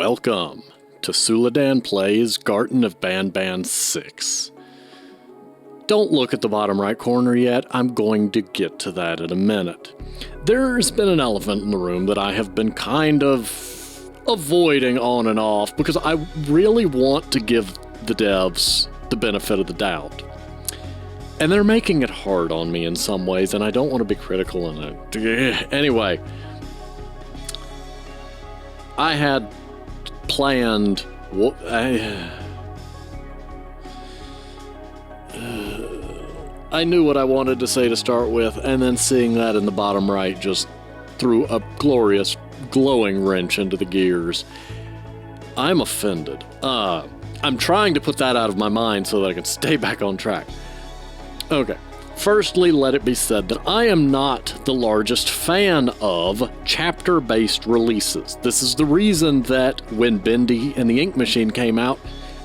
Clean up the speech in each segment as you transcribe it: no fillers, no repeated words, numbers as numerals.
Welcome to Suladan Plays Garten of Banban 6. Don't look at the bottom right corner yet, I'm going to get to that in a minute. There's been an elephant in the room that I have been kind of avoiding on and off because I really want to give the devs the benefit of the doubt. And they're making it hard on me in some ways, and I don't want to be critical in it. Anyway, I had planned... I knew what I wanted to say to start with, and then seeing that in the bottom right just threw a glorious, glowing wrench into the gears. I'm offended. I'm trying to put that out of my mind so that I can stay back on track. Okay. Firstly, let it be said that I am not the largest fan of chapter-based releases. This is the reason that when Bendy and the Ink Machine came out,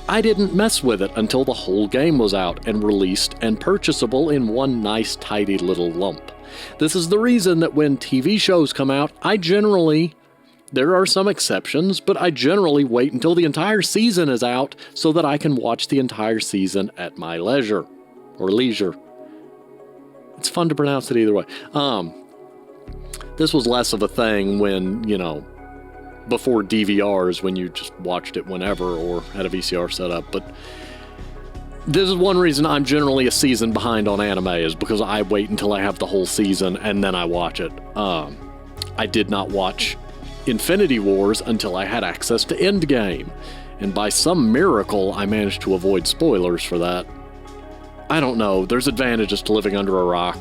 I didn't mess with it until the whole game was out and released and purchasable in one nice, tidy little lump. This is the reason that when TV shows come out, there are some exceptions, but I generally wait until the entire season is out so that I can watch the entire season at my leisure. Or leisure. It's fun to pronounce it either way. This was less of a thing when, before DVRs, when you just watched it whenever or had a VCR set up. But this is one reason I'm generally a season behind on anime, is because I wait until I have the whole season and then I watch it. I did not watch Infinity Wars until I had access to Endgame. And by some miracle, I managed to avoid spoilers for that. I don't know. There's advantages to living under a rock.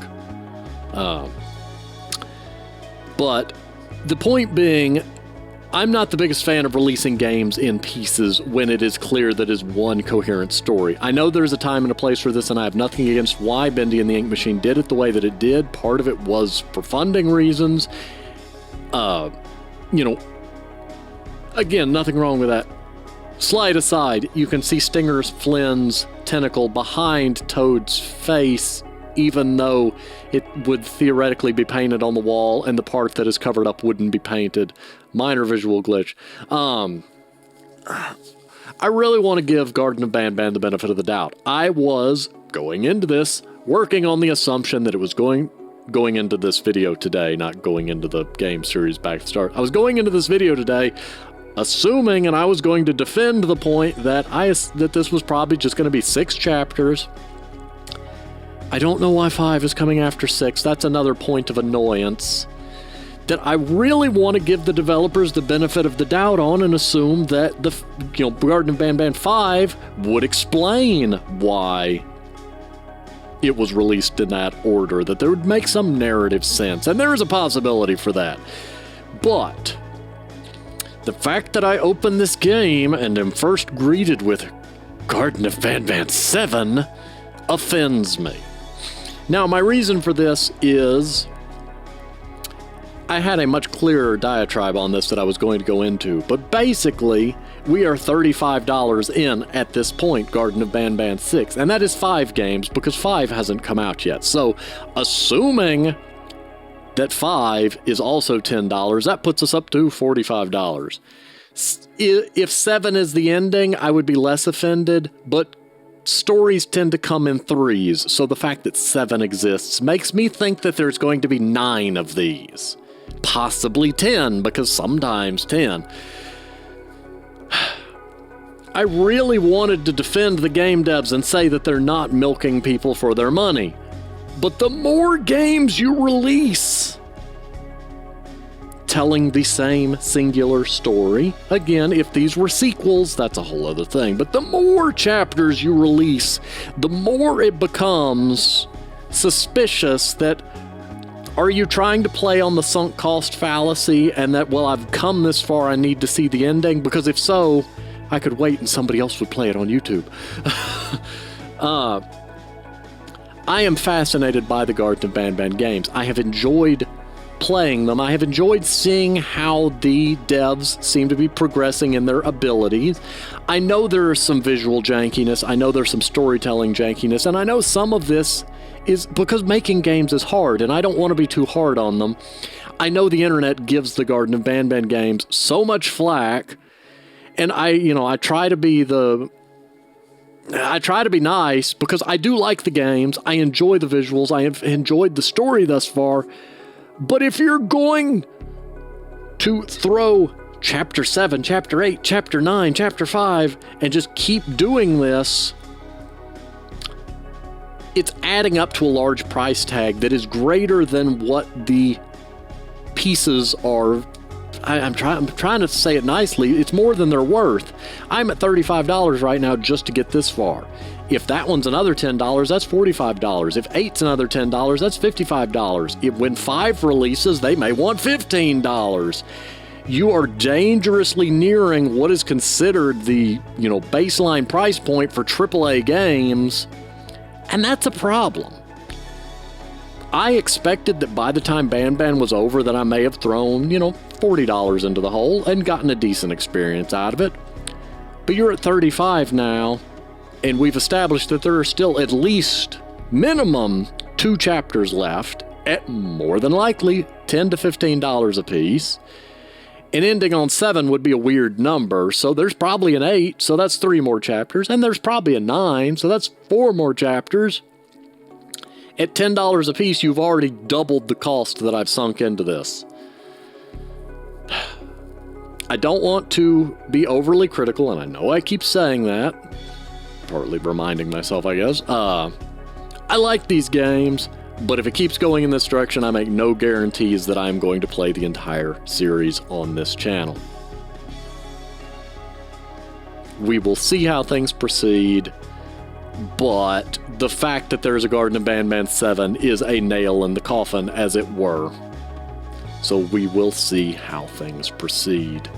But the point being, I'm not the biggest fan of releasing games in pieces when it is clear that it is one coherent story. I know there's a time and a place for this, and I have nothing against why Bendy and the Ink Machine did it the way that it did. Part of it was for funding reasons. Again, nothing wrong with that. Slide aside, you can see Stinger's Flynn's tentacle behind Toad's face, even though it would theoretically be painted on the wall and the part that is covered up wouldn't be painted. Minor visual glitch. I really want to give Garten of Banban the benefit of the doubt. I was, going into this, working on the assumption that it was going into this video today, not going into the game series back at the start. I was going into this video today assuming, and I was going to defend the point that this was probably just going to be 6 chapters. I don't know why 5 is coming after 6. That's another point of annoyance that I really want to give the developers the benefit of the doubt on and assume that the Garten of Banban 5 would explain why it was released in that order, that there would make some narrative sense, and there is a possibility for that. But the fact that I open this game and am first greeted with Garten of Banban 7 offends me. Now, my reason for this is I had a much clearer diatribe on this that I was going to go into, but basically, we are $35 in at this point, Garten of Banban 6, and that is 5 games because 5 hasn't come out yet. So, assuming that 5 is also $10, that puts us up to $45. If 7 is the ending, I would be less offended, but stories tend to come in 3s, so the fact that 7 exists makes me think that there's going to be 9 of these. Possibly 10, because sometimes 10. I really wanted to defend the game devs and say that they're not milking people for their money. But the more games you release telling the same singular story, again, if these were sequels, that's a whole other thing, but the more chapters you release, the more it becomes suspicious that, are you trying to play on the sunk cost fallacy and that, well, I've come this far, I need to see the ending? Because if so, I could wait and somebody else would play it on YouTube. I am fascinated by the Garten of Banban games. I have enjoyed playing them. I have enjoyed seeing how the devs seem to be progressing in their abilities. I know there is some visual jankiness. I know there's some storytelling jankiness. And I know some of this is because making games is hard, and I don't want to be too hard on them. I know the internet gives the Garten of Banban games so much flack And I try to be nice because I do like the games. I enjoy the visuals. I have enjoyed the story thus far. But if you're going to throw Chapter 7, Chapter 8, Chapter 9, Chapter 5, and just keep doing this, it's adding up to a large price tag that is greater than what the pieces are. I'm trying to say it nicely. It's more than they're worth. I'm at $35 right now just to get this far. If that one's another $10, that's $45. If 8's another $10, that's $55. When 5 releases, they may want $15. You are dangerously nearing what is considered the, baseline price point for AAA games, and that's a problem. I expected that by the time Banban was over that I may have thrown, $40 into the hole and gotten a decent experience out of it. But you're at 35 now, and we've established that there are still at least minimum 2 chapters left at more than likely $10 to $15 a piece. And ending on 7 would be a weird number, so there's probably an 8, so that's 3 more chapters, and there's probably a 9, so that's 4 more chapters. At $10 a piece, you've already doubled the cost that I've sunk into this. I don't want to be overly critical, and I know I keep saying that, partly reminding myself, I guess. I like these games, but if it keeps going in this direction, I make no guarantees that I'm going to play the entire series on this channel. We will see how things proceed, but the fact that there's a Garten of Banban 7 is a nail in the coffin, as it were. So we will see how things proceed.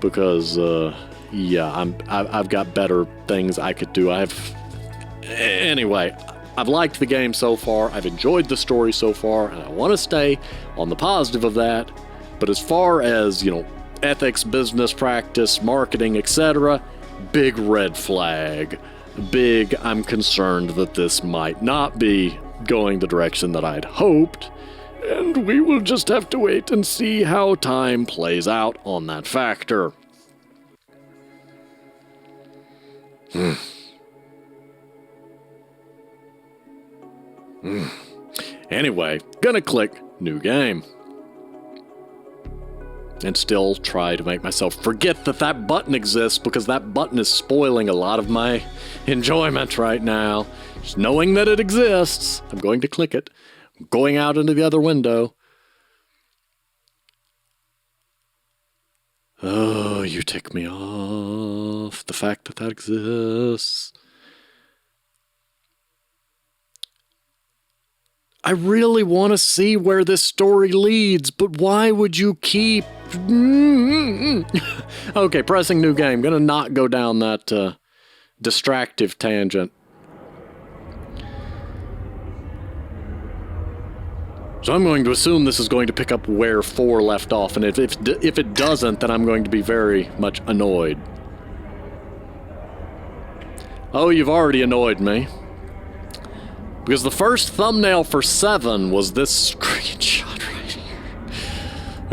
Because, I've got better things I could do. Anyway, I've liked the game so far. I've enjoyed the story so far, and I want to stay on the positive of that. But as far as, ethics, business practice, marketing, etc., big red flag. I'm concerned that this might not be going the direction that I'd hoped, and we will just have to wait and see how time plays out on that factor. Anyway, gonna click New Game. And still try to make myself forget that button exists, because that button is spoiling a lot of my enjoyment right now. Just knowing that it exists, I'm going to click it. I'm going out into the other window. Oh, you tick me off. The fact that exists. I really want to see where this story leads, but why would you keep... Okay, pressing New Game. Gonna not go down that distractive tangent. So I'm going to assume this is going to pick up where 4 left off, and if it doesn't, then I'm going to be very much annoyed. Oh, you've already annoyed me. Because the first thumbnail for 7 was this screenshot right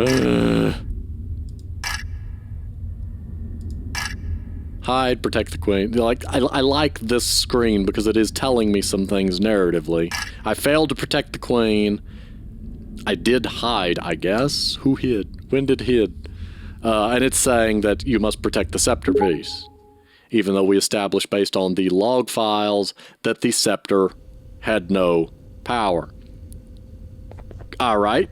here. Hide, protect the queen. I like this screen because it is telling me some things narratively. I failed to protect the queen. I did hide, I guess. Who hid? When did hid? And it's saying that you must protect the scepter piece. Even though we established based on the log files that the scepter had no power. Alright.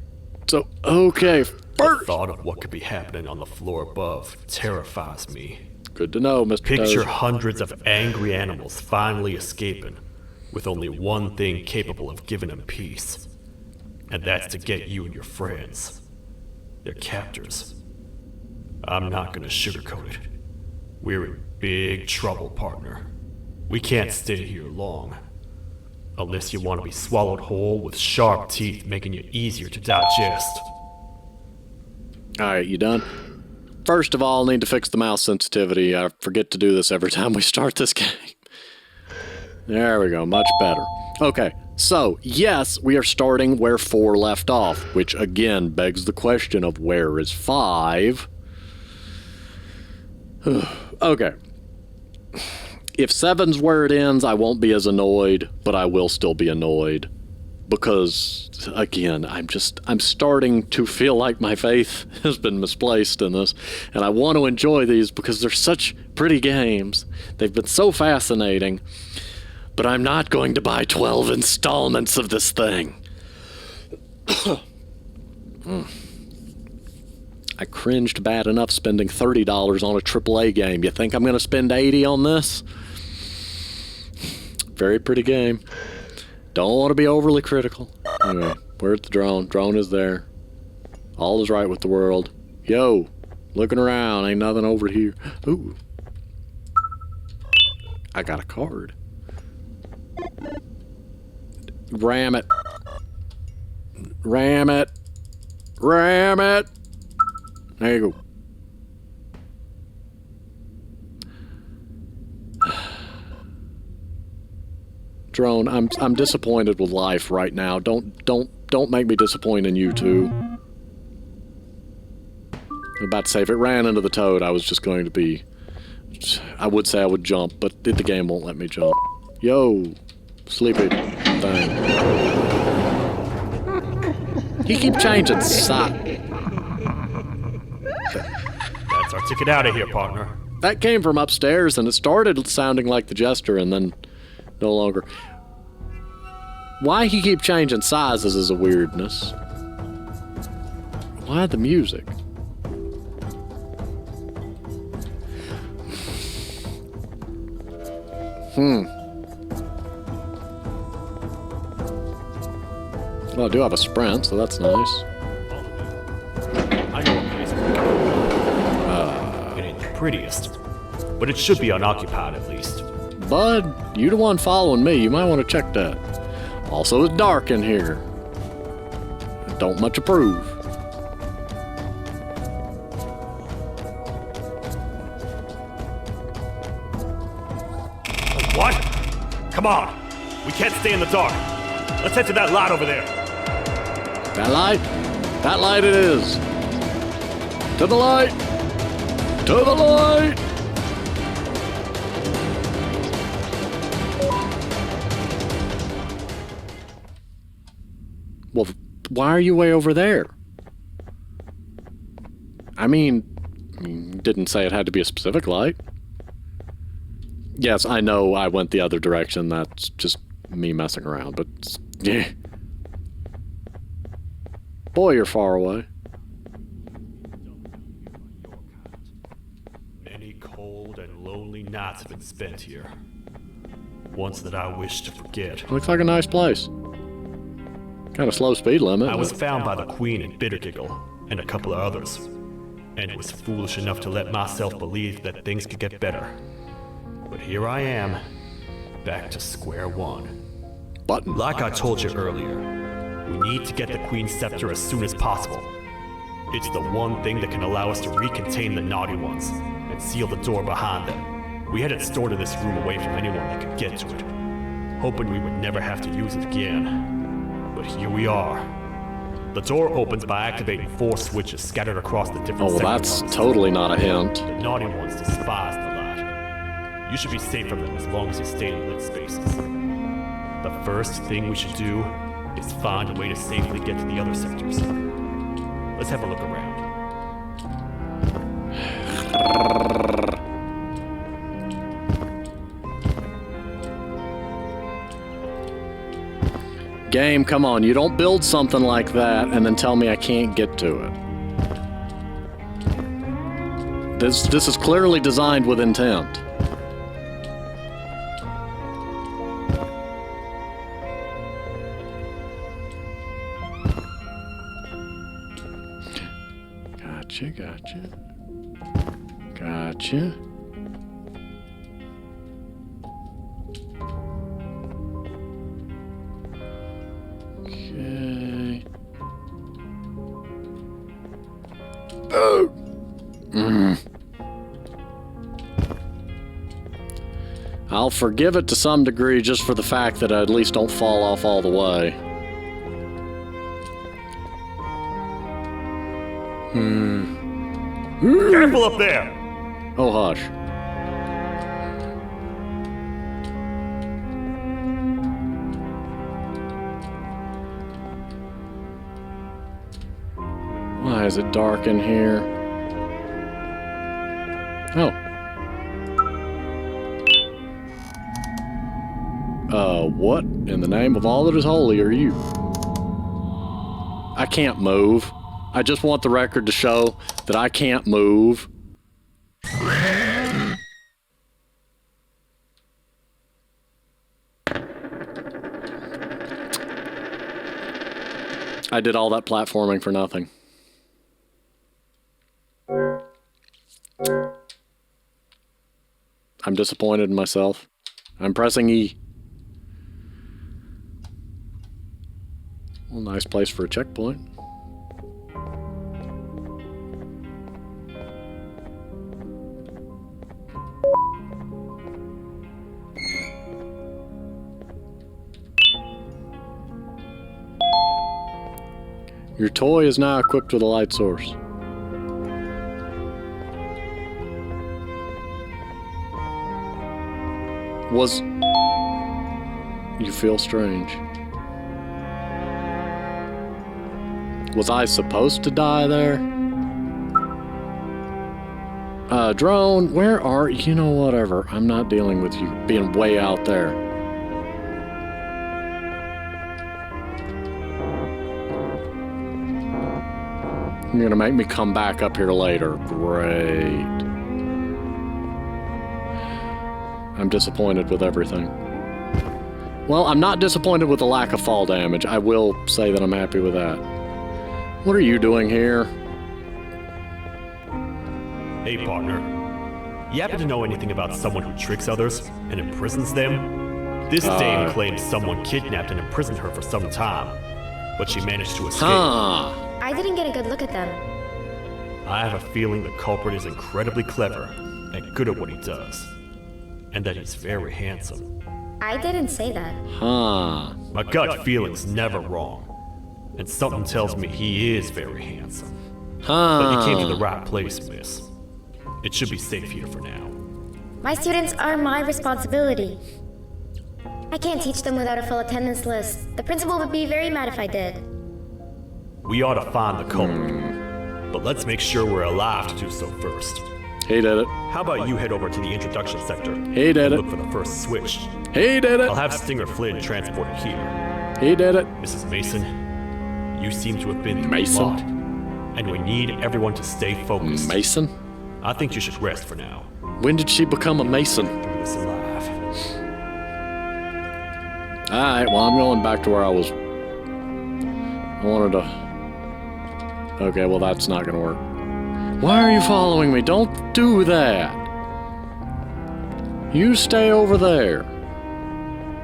So, okay. The thought of what could be happening on the floor above terrifies me. Good to know, Mr. Picture Toes. hundreds of angry animals finally escaping, with only one thing capable of giving them peace. And that's to get you and your friends. Their captors. I'm not gonna sugarcoat it. We're in big trouble, partner. We can't stay here long. Unless you want to be swallowed whole with sharp teeth making you easier to digest. Alright, you done? First of all, I need to fix the mouse sensitivity. I forget to do this every time we start this game. There we go, much better. Okay, so, yes, we are starting where 4 left off, which again begs the question of where is 5? Okay. If 7's where it ends, I won't be as annoyed, but I will still be annoyed. Because, again, I'm starting to feel like my faith has been misplaced in this. And I want to enjoy these because they're such pretty games. They've been so fascinating. But I'm not going to buy 12 installments of this thing. I cringed bad enough spending $30 on a AAA game. You think I'm going to spend $80 on this? Very pretty game. Don't want to be overly critical. Anyway, where's the drone? Drone is there. All is right with the world. Yo, looking around. Ain't nothing over here. Ooh. I got a card. Ram it. Ram it. Ram it. There you go. Drone, I'm disappointed with life right now. Don't make me disappoint in you too. I'm about to say, if it ran into the toad, I was just going to be... I would say I would jump, but the game won't let me jump. Yo, sleepy thing. He keep changing side. That's our ticket out of here, partner. That came from upstairs, and it started sounding like the Jester, and then no longer. Why he keep changing sizes is a weirdness. Why the music? Well, I do have a sprint, so that's nice. I know a place. It ain't the prettiest, but it should be unoccupied at least. Bud, you the one following me. You might want to check that. Also, it's dark in here. I don't much approve. What? Come on! We can't stay in the dark. Let's head to that lot over there. That light? That light it is. To the light! To the light! Well, why are you way over there? I mean, you didn't say it had to be a specific light. Yes, I know I went the other direction. That's just me messing around, but yeah. Boy, you're far away. Many cold and lonely nights have been spent here. Ones that I wish to forget. Looks like a nice place. Kind of slow speed limit. I was found by the Queen and Bittergiggle, and a couple of others, and was foolish enough to let myself believe that things could get better. But here I am, back to square one. Button. Like I told you earlier, we need to get the Queen's scepter as soon as possible. It's the one thing that can allow us to recontain the naughty ones and seal the door behind them. We had it stored in this room away from anyone that could get to it, hoping we would never have to use it again. But here we are. The door opens by activating 4 switches scattered across the different Oh, well, that's totally not a hint. The naughty ones despise the light. You should be safe from them as long as you stay in lit spaces. The first thing we should do is find a way to safely get to the other sectors. Let's have a look around. Game, come on, you don't build something like that and then tell me I can't get to it. This is clearly designed with intent. Gotcha. Okay. Oh. I'll forgive it to some degree just for the fact that I at least don't fall off all the way. Careful up there! Oh, hush. Why is it dark in here? Oh. What in the name of all that is holy are you? I can't move. I just want the record to show that I can't move. I did all that platforming for nothing. I'm disappointed in myself. I'm pressing E. Well, nice place for a checkpoint. Your toy is now equipped with a light source. You feel strange. Was I supposed to die there? Drone, where are you? You know, whatever. I'm not dealing with you being way out there. You're gonna make me come back up here later. Great. I'm disappointed with everything. Well, I'm not disappointed with the lack of fall damage. I will say that I'm happy with that. What are you doing here? Hey, partner. You happen to know anything about someone who tricks others and imprisons them? This dame claims someone kidnapped and imprisoned her for some time, but she managed to escape. I didn't get a good look at them. I have a feeling the culprit is incredibly clever and good at what he does, and that he's very handsome. I didn't say that. My gut feeling's never wrong, and something tells me he is very handsome. But you came to the right place, miss. It should be safe here for now. My students are my responsibility. I can't teach them without a full attendance list. The principal would be very mad if I did. We ought to find the culprit, but let's make sure we're alive to do so first. He did it. How about you head over to the introduction sector He did and it. look for the first switch? He did it. I'll have Stinger Flynn transported here. He did it. Mrs. Mason, you seem to have been through Mason? a lot, and we need everyone to stay focused. Mason? I think you should rest for now. When did she become a Mason? Do this alive. Alright, well, I'm going back to where I was. I wanted to... Okay, well, that's not gonna work. Why are you following me? Don't do that. You stay over there.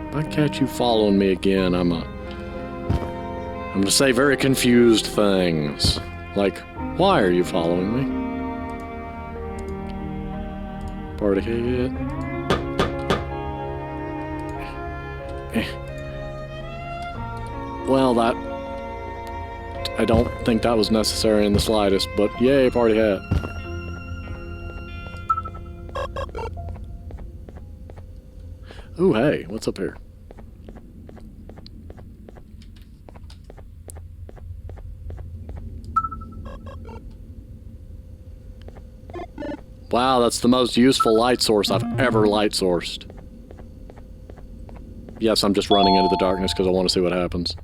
If I catch you following me again, I'm gonna say very confused things. Like, why are you following me? Party hit. Well, that... I don't think that was necessary in the slightest, but yay, party hat. Ooh, hey, what's up here? Wow, that's the most useful light source I've ever light sourced. Yes, I'm just running into the darkness because I want to see what happens.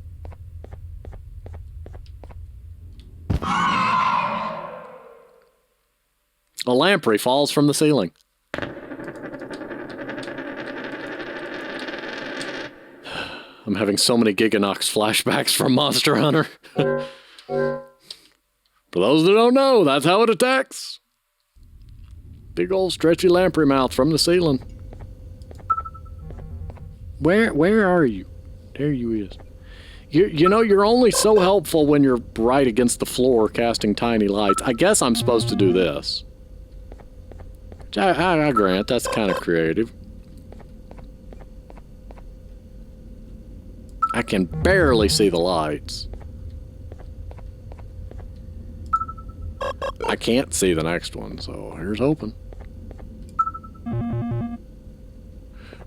A lamprey falls from the ceiling. I'm having so many Giganox flashbacks from Monster Hunter. For those that don't know, that's how it attacks. Big old stretchy lamprey mouth from the ceiling. Where are you? There you is. You know, you're only so helpful when you're right against the floor casting tiny lights. I guess I'm supposed to do this. I grant, that's kind of creative. I can barely see the lights. I can't see the next one, so here's hoping.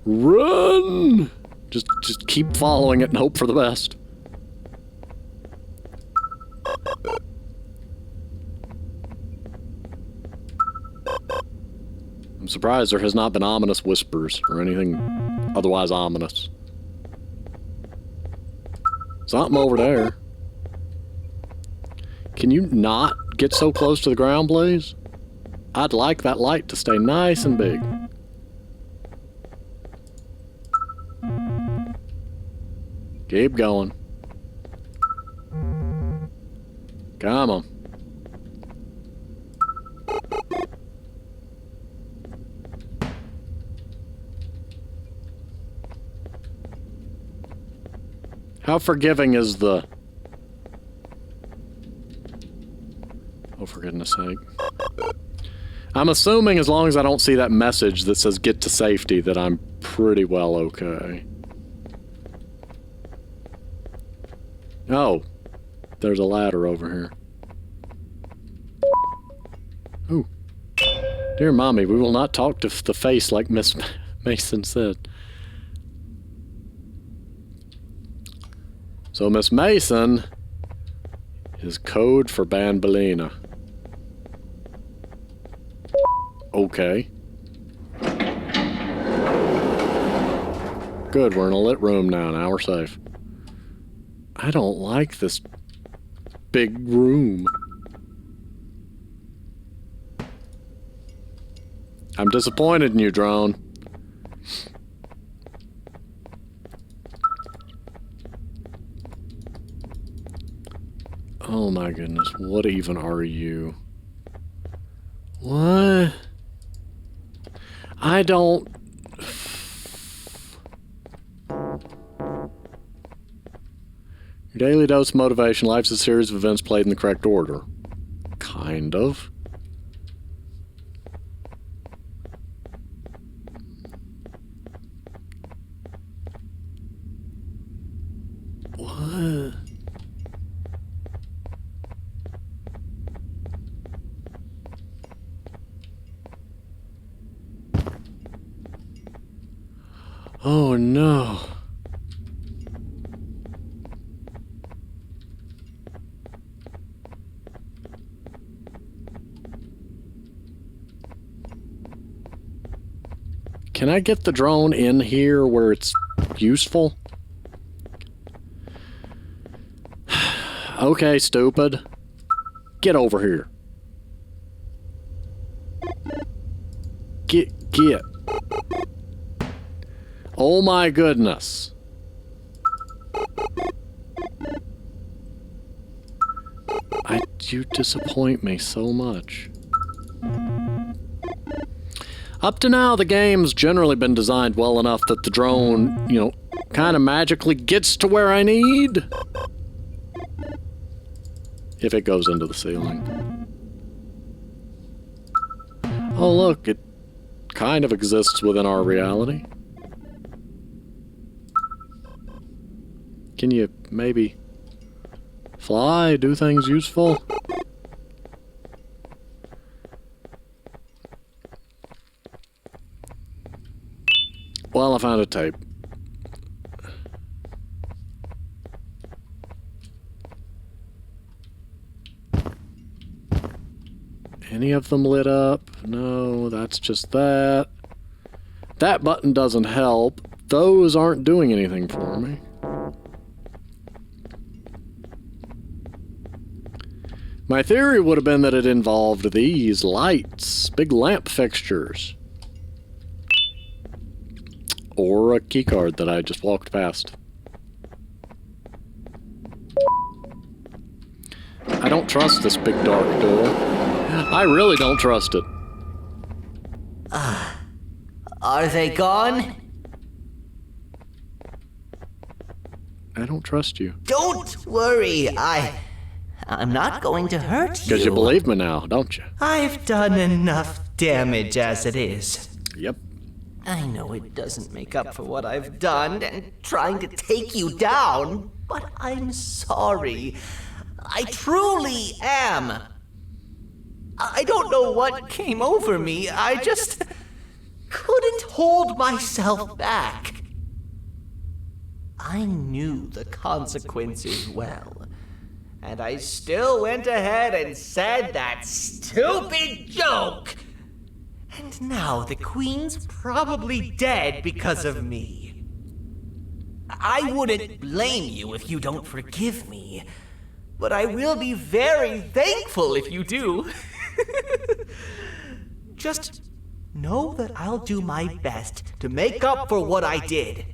Run! Just keep following it and hope for the best. I'm surprised there has not been ominous whispers or anything otherwise ominous. Something over there. Can you not get so close to the ground, please? I'd like that light to stay nice and big. Keep going. Come on. How forgiving is the... Oh, for goodness sake. I'm assuming as long as I don't see that message that says get to safety that I'm pretty well okay. Oh, there's a ladder over here. Ooh. Dear Mommy, we will not talk to the face like Miss Mason said. So Miss Mason is code for Banbalina. Okay. Good, we're in a lit room now. Now we're safe. I don't like this big room. I'm disappointed in you, drone. Oh my goodness, what even are you? What? I don't... Your daily dose of motivation. Life's a series of events played in the correct order. Kind of. What? Oh no. Can I get the drone in here where it's useful? Okay, stupid. Get over here. Get. Oh my goodness. You disappoint me so much. Up to now, the game's generally been designed well enough that the drone, you know, kind of magically gets to where I need. If it goes into the ceiling. Oh look, it kind of exists within our reality. Can you maybe fly, do things useful? Well, I found a tape. Any of them lit up? No, that's just that. That button doesn't help. Those aren't doing anything for me. My theory would have been that it involved these lights, big lamp fixtures. Or a keycard that I just walked past. I don't trust this big dark door. I really don't trust it. Are they gone? I don't trust you. Don't worry, I'm not going to hurt you. Because you believe me now, don't you? I've done enough damage as it is. Yep. I know it doesn't make up for what I've done and trying to take you down, but I'm sorry. I truly am. I don't know what came over me. I just couldn't hold myself back. I knew the consequences well, and I still went ahead and said that stupid joke. And now the Queen's probably dead because of me. I wouldn't blame you if you don't forgive me, but I will be very thankful if you do. Just know that I'll do my best to make up for what I did.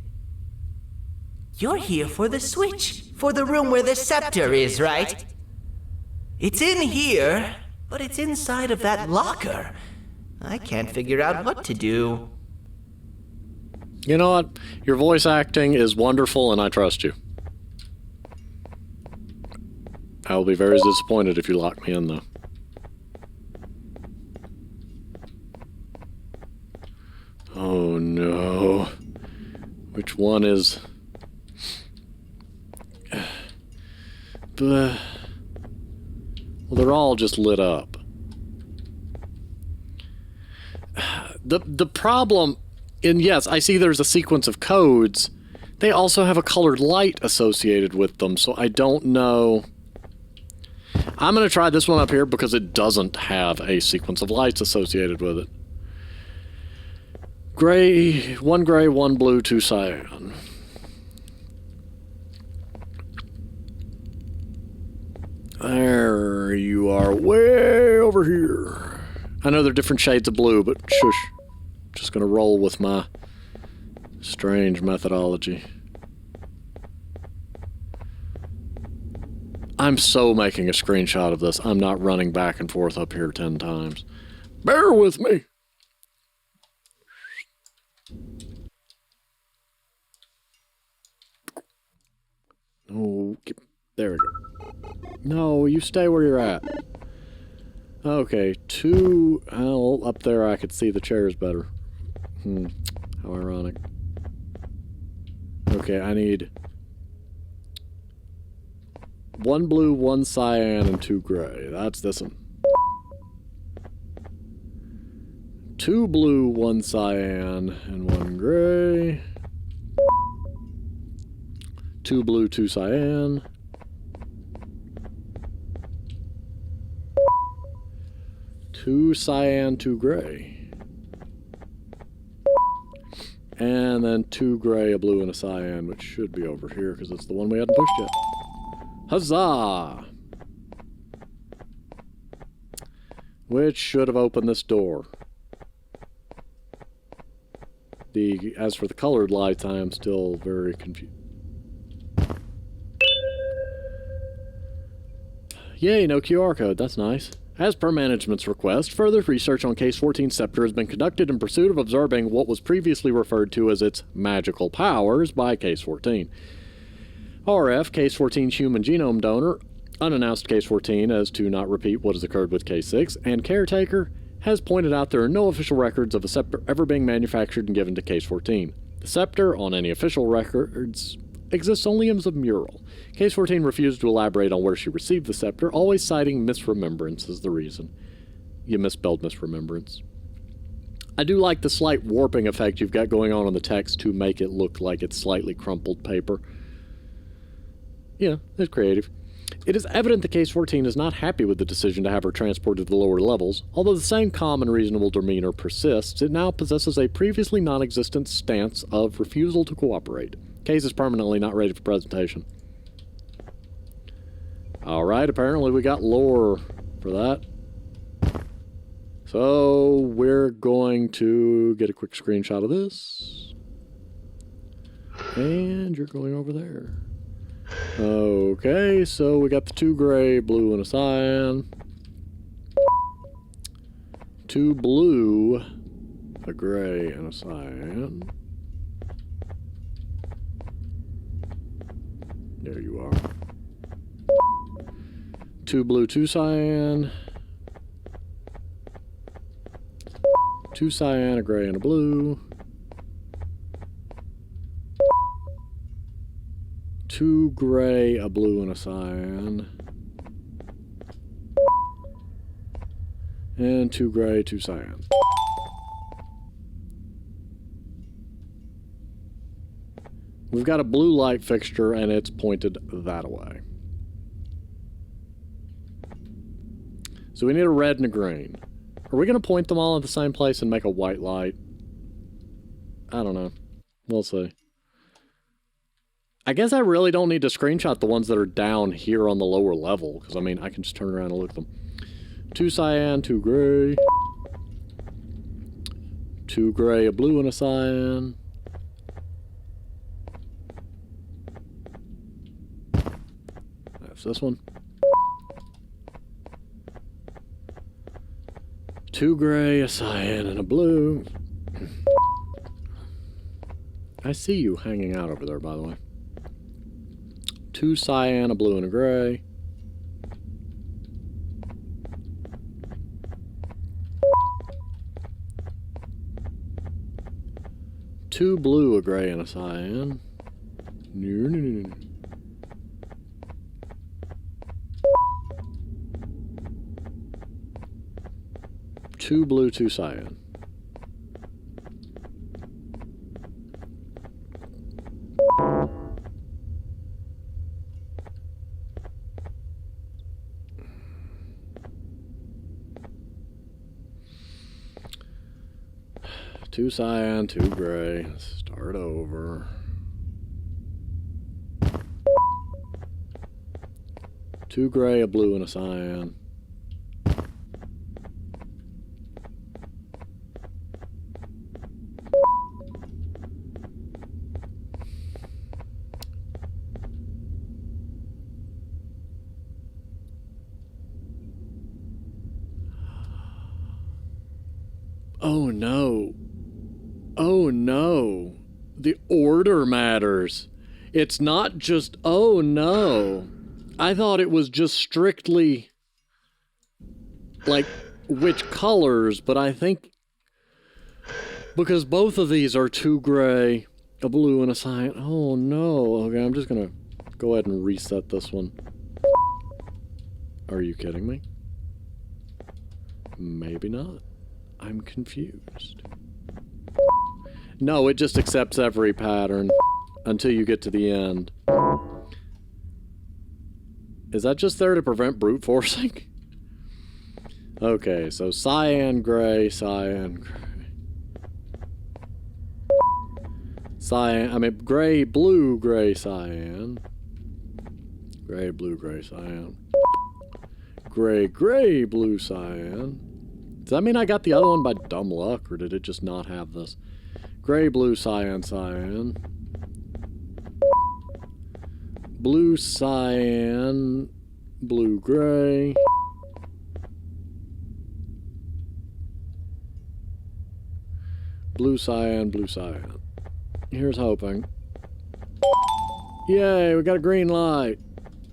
You're here for the switch, for the room where the scepter is, right? It's in here, but it's inside of that locker. I can't figure out what to do. You know what? Your voice acting is wonderful, and I trust you. I will be very disappointed if you lock me in, though. Oh, no. Which one is... Well, they're all just lit up. The problem... And yes, I see there's a sequence of codes. They also have a colored light associated with them, so I don't know. I'm going to try this one up here because it doesn't have a sequence of lights associated with it. Gray, one, 2 cyan. There you are, way over here. I know they're different shades of blue, but shush. Just gonna roll with my strange methodology. I'm so making a screenshot of this. I'm not running back and forth up here 10 times. Bear with me. Oh, there we go. No, you stay where you're at. Okay, 2... Oh, up there I could see the chairs better. How ironic. Okay, I need 1 blue, 1 cyan, and 2 gray. That's this one. 2 blue, 1 cyan, and 1 gray. 2 blue, 2 cyan. 2 cyan, 2 gray. And then 2 gray, a blue, and a cyan, which should be over here because it's the one we hadn't pushed yet. Huzzah! Which should have opened this door. As for the colored lights, I am still very confused. Yay, no QR code. That's nice. As per management's request, further research on Case 14's scepter has been conducted in pursuit of observing what was previously referred to as its magical powers by Case 14. RF, Case 14's human genome donor, unannounced Case 14 as to not repeat what has occurred with Case 6, and Caretaker has pointed out there are no official records of a scepter ever being manufactured and given to Case 14. The scepter, on any official records, exists only as a mural. Case 14 refused to elaborate on where she received the scepter, always citing misremembrance as the reason. You misspelled misremembrance. I do like the slight warping effect you've got going on the text to make it look like it's slightly crumpled paper. Yeah, it's creative. It is evident that Case 14 is not happy with the decision to have her transported to the lower levels. Although the same calm and reasonable demeanor persists, it now possesses a previously non-existent stance of refusal to cooperate. Case is permanently not ready for presentation. Alright, apparently we got lore for that. So, we're going to get a quick screenshot of this. And you're going over there. Okay, so we got the 2 gray, blue, and a cyan. 2 blue, a gray, and a cyan. There you are. 2 blue, 2 cyan. 2 cyan, a gray, and a blue. 2 gray, a blue, and a cyan. And 2 gray, 2 cyan. We've got a blue light fixture, and it's pointed that way. So we need a red and a green. Are we going to point them all at the same place and make a white light? I don't know. We'll see. I guess I really don't need to screenshot the ones that are down here on the lower level, because, I mean, I can just turn around and look at them. 2 cyan, 2 gray. 2 gray, a blue, and a cyan. That's this one. 2 gray, a cyan, and a blue. I see you hanging out over there, by the way. 2 cyan, a blue, and a gray. Two blue, a gray, and a cyan. No. 2 blue, 2 cyan. Two cyan, 2 gray. Start over. Two gray, a blue, and a cyan. Oh no. Oh no. The order matters. It's not just, oh no. I thought it was just strictly like which colors, but I think because both of these are 2 gray, a blue, and a cyan. Oh no. Okay, I'm just gonna go ahead and reset this one. Are you kidding me? Maybe not. I'm confused. No, it just accepts every pattern until you get to the end. Is that just there to prevent brute forcing? Okay, so cyan, gray, cyan, gray. Cyan, I mean gray, blue, gray, cyan. Gray, blue, gray, cyan. Gray, gray, blue, cyan. Does that mean I got the other one by dumb luck, or did it just not have this? Gray, blue, cyan, cyan. Blue, cyan, blue, gray. Blue, cyan, blue, cyan. Here's hoping. Yay, we got a green light.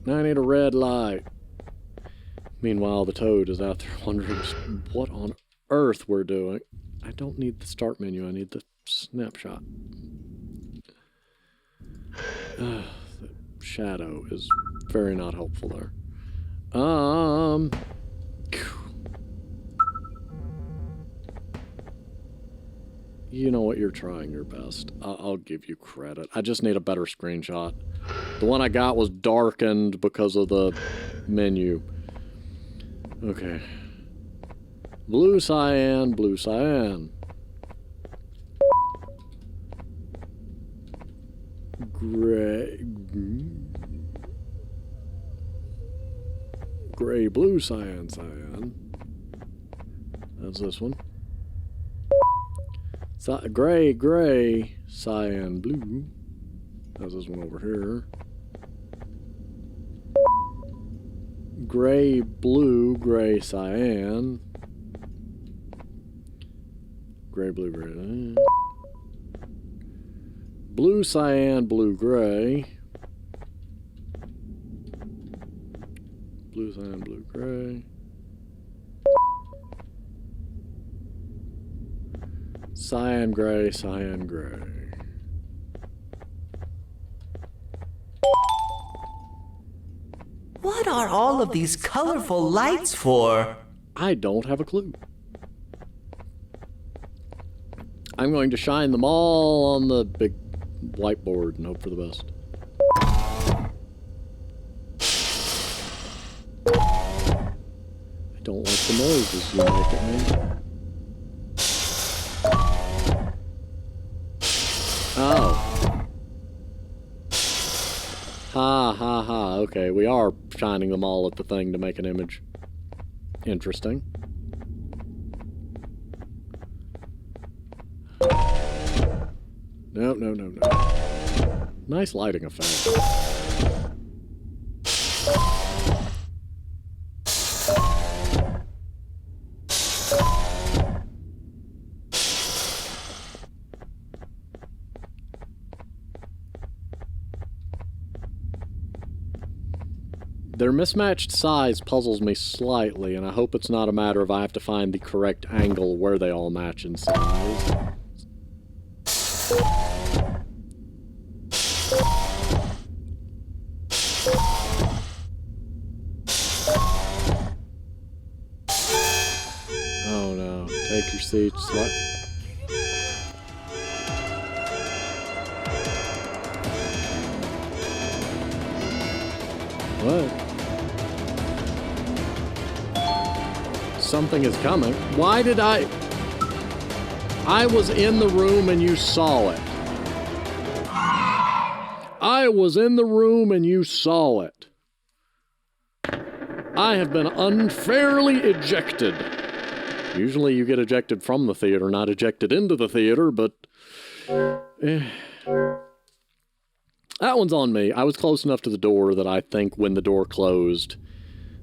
Now I need a red light. Meanwhile, the toad is out there wondering what on earth we're doing. I don't need the start menu, I need the snapshot. The shadow is very not helpful there. You know what, you're trying your best. I'll give you credit. I just need a better screenshot. The one I got was darkened because of the menu. Okay. Blue, cyan, blue, cyan. Gray. Gray, blue, cyan, cyan. That's this one. Gray, gray, cyan, blue. That's this one over here. Gray, blue, gray, cyan. Gray, blue, gray. Blue, cyan, blue, gray. Blue, cyan, blue, gray. Cyan, gray, cyan, gray. What are all of these colorful lights for? I don't have a clue. I'm going to shine them all on the big whiteboard and hope for the best. I don't like the noises you make at me. Oh. Ha ha ha. Okay, we are shining them all at the thing to make an image. Interesting. No, no, no, no. Nice lighting effect. Their mismatched size puzzles me slightly, and I hope it's not a matter of I have to find the correct angle where they all match in size. Oh no, take your seats. What? Something is coming. Why did I was in the room and you saw it. I was in the room and you saw it. I have been unfairly ejected. Usually you get ejected from the theater, not ejected into the theater, but... That one's on me. I was close enough to the door that I think when the door closed,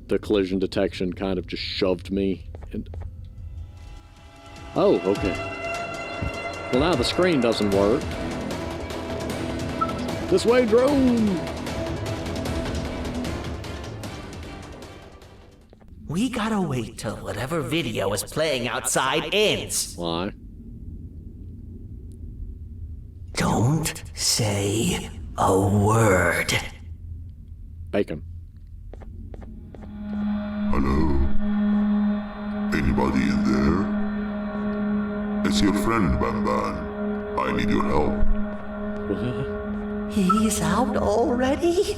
the collision detection kind of just shoved me. Oh, okay. Well, now the screen doesn't work. This way, drone! We gotta wait till whatever video is playing outside ends. Why? Don't say a word. Bacon. Hello? Anybody in there? It's your friend, Banban. I need your help. He's out already?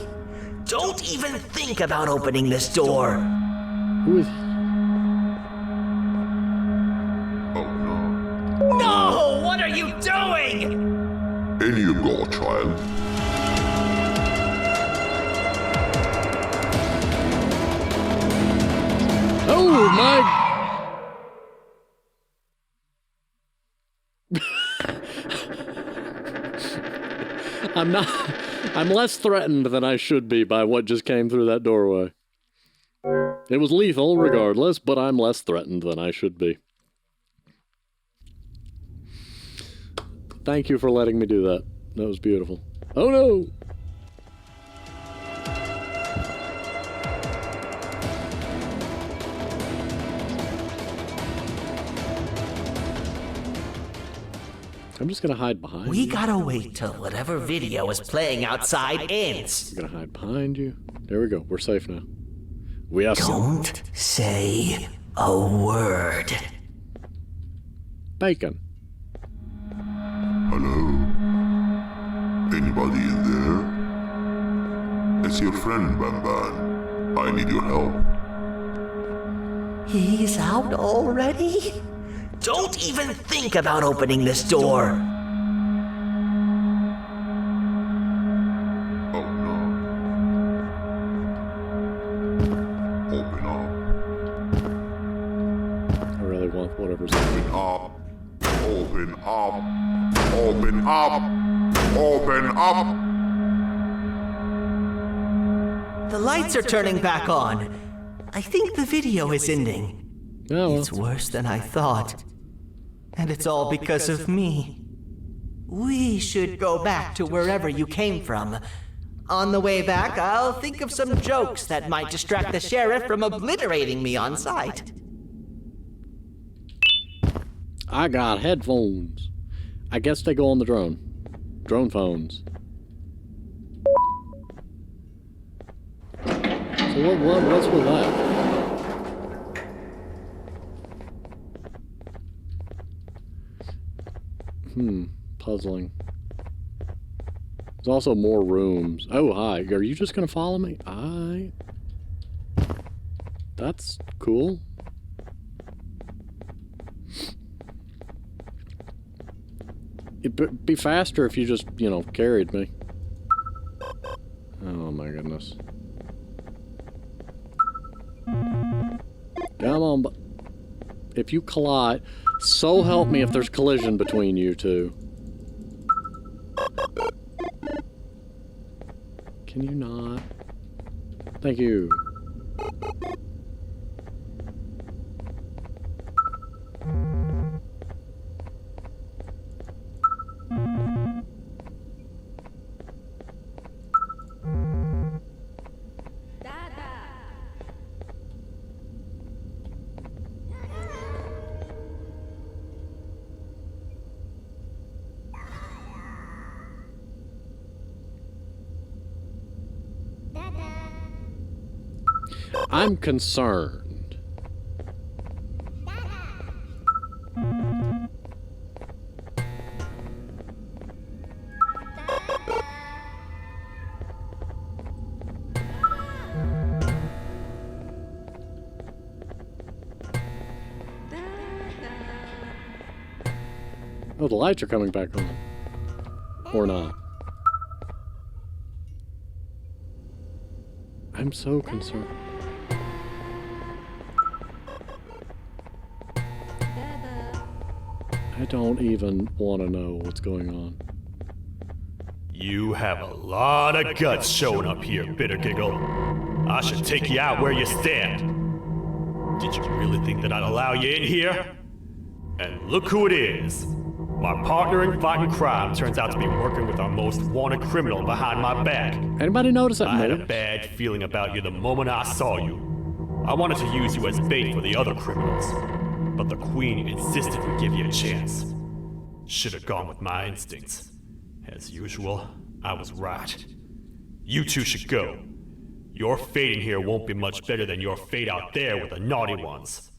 Don't even think about opening this door. Who is... Oh no. No! What are you doing? In you go, child. Oh, my... I'm less threatened than I should be by what just came through that doorway. It was lethal regardless, but I'm less threatened than I should be. Thank you for letting me do that. That was beautiful. Oh no! I'm just gonna hide behind you. We gotta wait till whatever video is playing outside ends. I'm gonna hide behind you. There we go. We're safe now. We are safe. Don't say a word. Bacon. Hello? Anybody in there? It's your friend, Banban. I need your help. He's out already? Don't even think about opening this door. Oh no. Open up. I really want whatever's Open up. Open up. Open up. Open up. The lights are turning back on. I think the video is ending. Oh, well. It's worse than I thought. And it's all because of me. We should go back to wherever you came from. On the way back, I'll think of some jokes that might distract the sheriff from obliterating me on sight. I got headphones. I guess they go on the drone. Drone phones. So what's with that? Puzzling. There's also more rooms. Oh, hi. Are you just gonna follow me? That's cool. It'd be faster if you just, you know, carried me. Oh my goodness. Come on, but if you collide, so help me if there's collision between you two. Can you not? Thank you. I'm concerned. Oh, the lights are coming back on. Or not. I'm so concerned. I don't even want to know what's going on. You have a lot of guts showing up here, Bittergiggle. I should take you out where you stand. Did you really think that I'd allow you in here? And look who it is. My partner in fighting crime turns out to be working with our most wanted criminal behind my back. Anybody notice that? I had a bad feeling about you the moment I saw you. I wanted to use you as bait for the other criminals, but the Queen insisted we give you a chance. Should have gone with my instincts. As usual, I was right. You two should go. Your fate in here won't be much better than your fate out there with the naughty ones.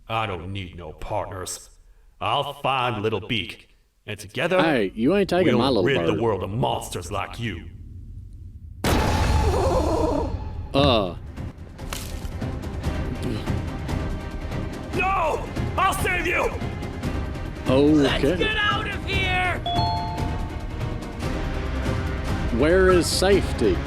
I don't need no partners. I'll find Little Beak, and together, hey, you ain't taking my we'll little rid bird. the world of monsters like you. No! I'll save you! Okay. Get out of here! Where is safety?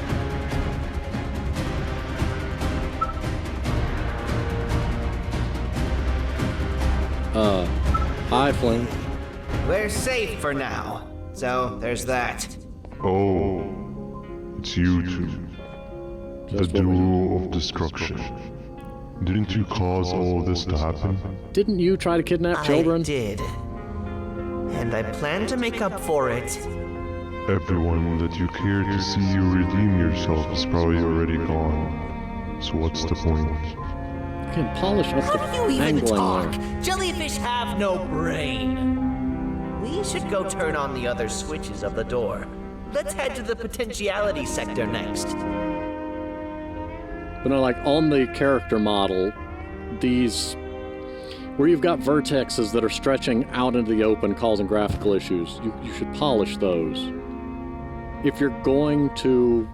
Hi, Flynn. We're safe for now. So, there's that. Oh, it's you two. The Just what we duo of destruction. Didn't you cause all of this to happen? Didn't you try to kidnap children? I did. And I plan to make up for it. Everyone that you care to see you redeem yourself is probably already gone. So what's the point? You can polish up the How do you even angling talk? there. Jellyfish have no brain. We should go turn on the other switches of the door. Let's head to the potentiality sector next. But no, like on the character model, these where you've got vertexes that are stretching out into the open causing graphical issues, you should polish those. If you're going to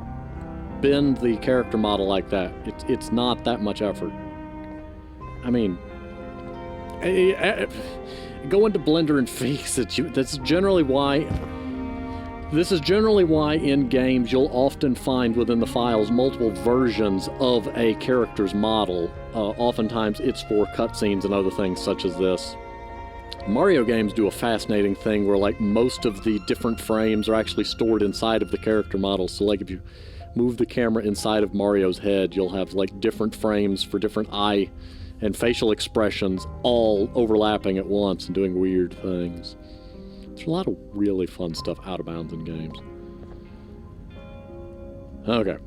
bend the character model like that, it's not that much effort. I mean, go into Blender and fix it. This is generally why in games you'll often find within the files multiple versions of a character's model. Oftentimes it's for cutscenes and other things such as this. Mario games do a fascinating thing where like most of the different frames are actually stored inside of the character model. So like if you move the camera inside of Mario's head, you'll have like different frames for different eye and facial expressions all overlapping at once and doing weird things. There's a lot of really fun stuff out of bounds in games. Okay.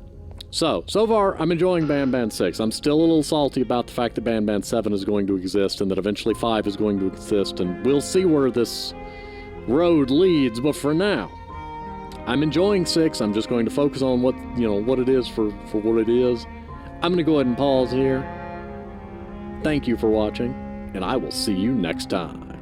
So far, I'm enjoying Banban 6. I'm still a little salty about the fact that Banban 7 is going to exist and that eventually 5 is going to exist, and we'll see where this road leads, but for now, I'm enjoying 6. I'm just going to focus on what it is for what it is. I'm going to go ahead and pause here. Thank you for watching, and I will see you next time.